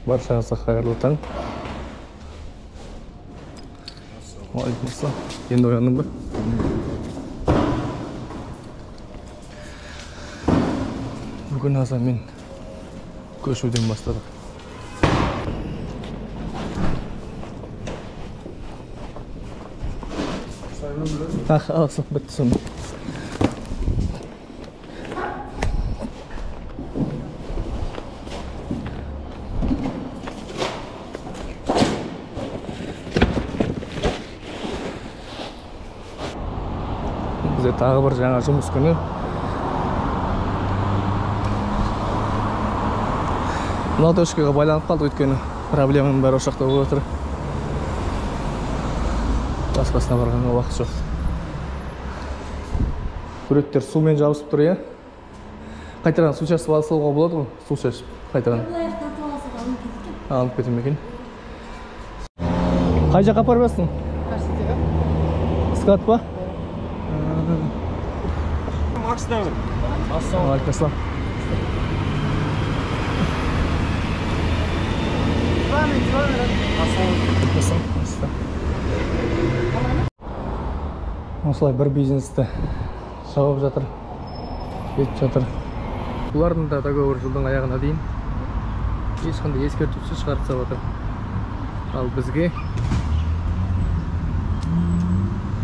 Баршаңызға қайырлы таң. Алейкумассалам. Енді ояндың ба? Бүгін азамен көшуден бастадық. Алсын, бітті сонда. Бізде тағы бір жаңа жұмыс күні. Мына точкаға байланып қалды, өйткені проблеманың бәрі ошақта болып отыр. Басқасына барғанға уақыт жоқ. Күректер сумен жабысып тұр, иә? Қайтарған су шашып алсауға болады ғой? Су шашып қайтарған. Алып кетем екен. Қай жаққа апарып жатсың? Скат па? Ассалаумағалейкум. Ассалаумағалейкум. Осылай бір бизнесті жауып жатыр, кетіп жатыр. Бұлардың да договор жылдың аяғына дейін ешқандай ескертусіз шығарып жатыр. Ал бізге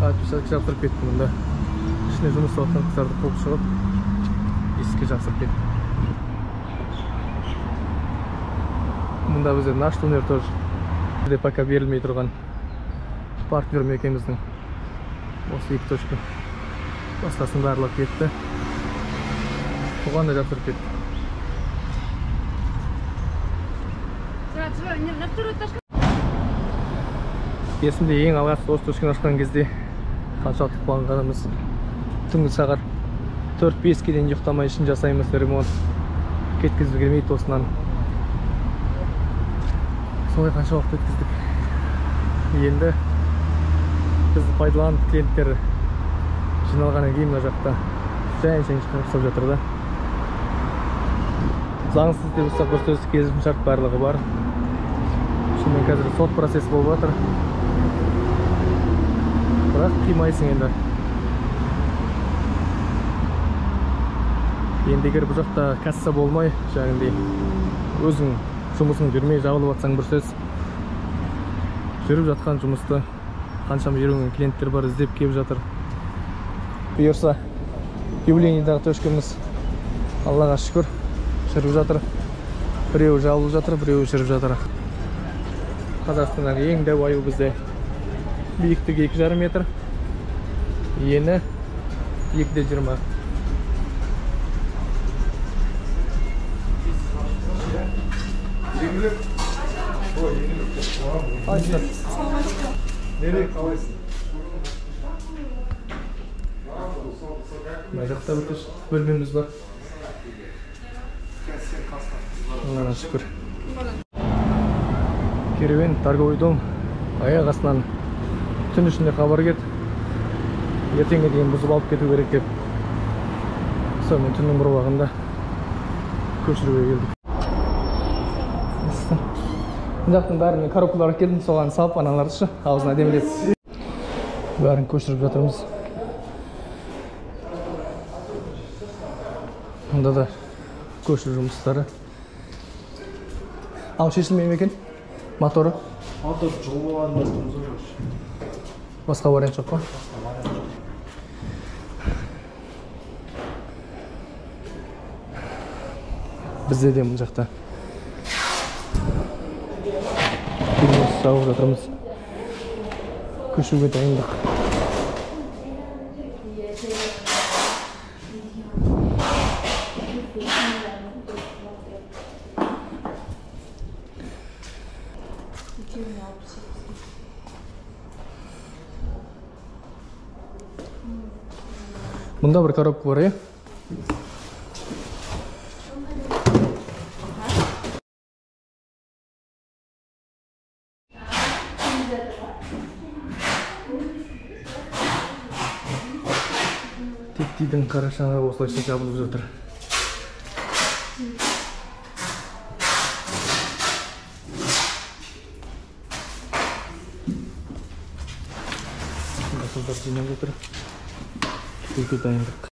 отпечаток жапсырып кетті. Мұнда ішіне жұмыс жасап қыздарды қуып шығып, есікке жапсырып кетті. Мұнда бізде наш номер тоже бізде пока берілмей тұрған партнерім екеуміздің. Осы екі точка. Басқасын барлығы кетті. Бұған да жапсырып кетті. Есімде ең алғашқы осы точканы ашқан кезде қаншалықты қуанғанымыз. Түнгі сағат 4-5-ке дейін ұйықтамай үшін жасаймыз ремонт. Кеткізіп келмейді осынан. Солай қанша уақыт өткіздік. Енді бізді пайдаланып клиенттер жиналғаннан кейін мына жақта жайын шығарып жатыр да. Заңсыз деп ұстап бір сөз келісімшарт барлығы бар. Шынымен қазір сот процесі болып жатыр. Бірақ қимайсың енді. Енді егер бұл жақта касса болмай, жаңағындай өзің жұмысын жүрмей жабылып жатсаң бір сөз, жүріп жатқан жұмысты қаншама жүрген клиенттер бар, іздеп келіп жатыр. Бұйырса юбилейныйдағы точкамыз Аллаға шүкір жүріп жатыр. Біреуі жабылып жатыр, біреуі жүріп жатыр. Қазақстандағы ең дәу аю бізде. Биіктігі 2,5 метр, ені 2,20. Nereye қалайсың? Мына жақта бір бөлмеміз бар. Аллаға шүкір. Керуен, торговый дом. Аяқ астынан түн ішінде хабар келді. Ертеңге дейін бұзып алып кету керек деп. Сонымен түннің бір уақытында көшіруге келдік. Мына жақтың бәріне коробкалар келдім, соған салып аналарды шы, аузына демелеп. Бәрін көшіріп жатырмыз. Мұнда да көшіру жұмыстары. Ал шешілмей ме екен? Моторы? Мотор жылмаған басымыз жоқ. Басқа вариант жоқ па? Бізде де мұн жақта бизнес жауып жатырмыз. Көшуге дайындық. Мұнда бір коробка бар, е? Тектейдің қарашаңа осылайша жабылып жатыр. Қыздар жинап жатыр. Үйге дайындық.